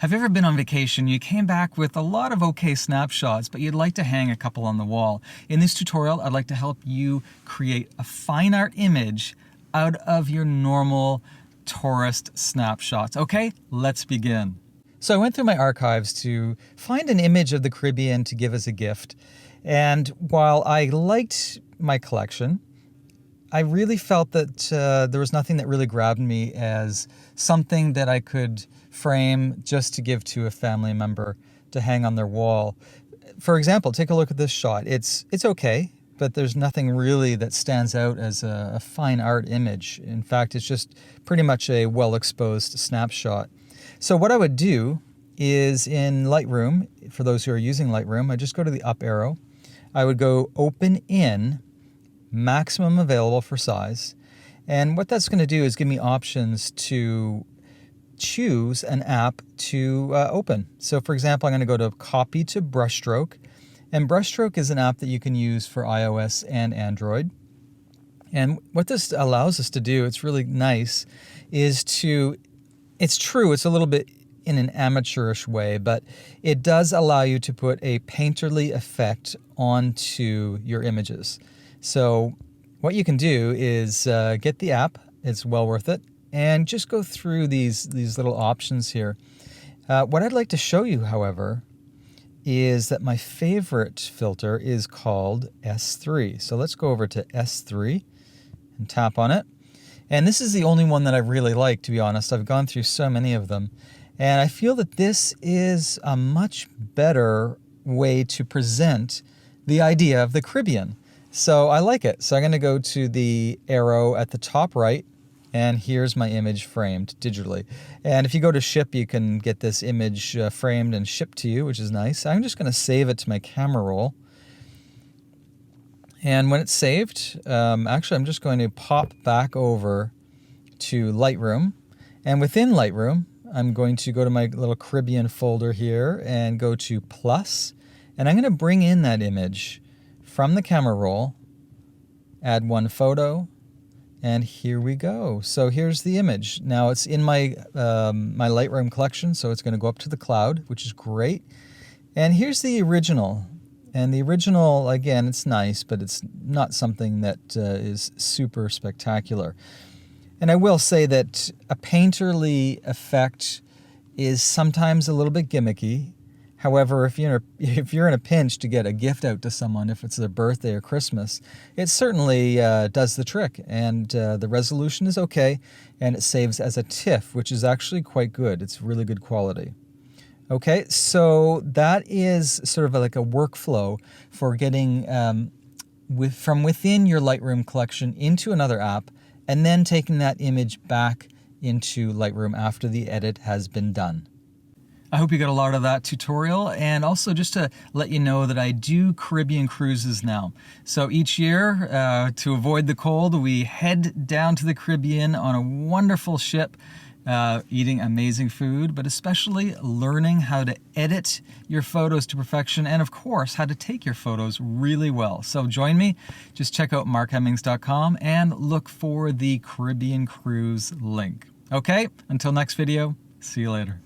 Have you ever been on vacation? You came back with a lot of okay snapshots, but you'd like to hang a couple on the wall. In this tutorial, I'd like to help you create a fine art image out of your normal tourist snapshots. Okay, let's begin. So I went through my archives to find an image of the Caribbean to give as a gift. And while I liked my collection, I really felt that there was nothing that really grabbed me as something that I could frame just to give to a family member to hang on their wall. For example, take a look at this shot. It's okay, but there's nothing really that stands out as a fine art image. In fact, it's just pretty much a well-exposed snapshot. So what I would do is in Lightroom, for those who are using Lightroom, I just go to the up arrow. I would go open in, maximum available for size. And what that's going to do is give me options to choose an app to open. So for example, I'm going to go to copy to Brushstroke. And Brushstroke is an app that you can use for iOS and Android. And what this allows us to do, it's really nice, is to, it's true, it's a little bit in an amateurish way, but it does allow you to put a painterly effect onto your images. So what you can do is get the app, it's well worth it, and just go through these little options here. What I'd like to show you, however, is that my favorite filter is called S3. So let's go over to S3 and tap on it. And this is the only one that I really like, to be honest. I've gone through so many of them. And I feel that this is a much better way to present the idea of the Caribbean. So I like it. So I'm going to go to the arrow at the top right, and here's my image framed digitally. And if you go to ship, you can get this image framed and shipped to you, which is nice. I'm just going to save it to my camera roll. And when it's saved, actually I'm just going to pop back over to Lightroom. And within Lightroom, I'm going to go to my little Caribbean folder here and go to plus. And I'm going to bring in that image from the camera roll, add one photo, and here we go. So here's the image. Now it's in my my Lightroom collection, so it's going to go up to the cloud, which is great. And here's the original. And the original, again, it's nice, but it's not something that is super spectacular. And I will say that a painterly effect is sometimes a little bit gimmicky. However, if you're in a pinch to get a gift out to someone, if it's their birthday or Christmas, it certainly does the trick. And the resolution is okay, and it saves as a TIFF, which is actually quite good. It's really good quality. Okay, so that is sort of like a workflow for getting from within your Lightroom collection into another app, and then taking that image back into Lightroom after the edit has been done. I hope you got a lot of that tutorial, and also just to let you know that I do Caribbean cruises now. So each year, to avoid the cold, we head down to the Caribbean on a wonderful ship, eating amazing food, but especially learning how to edit your photos to perfection, and of course, how to take your photos really well. So join me, just check out markhemmings.com and look for the Caribbean cruise link. Okay, until next video, see you later.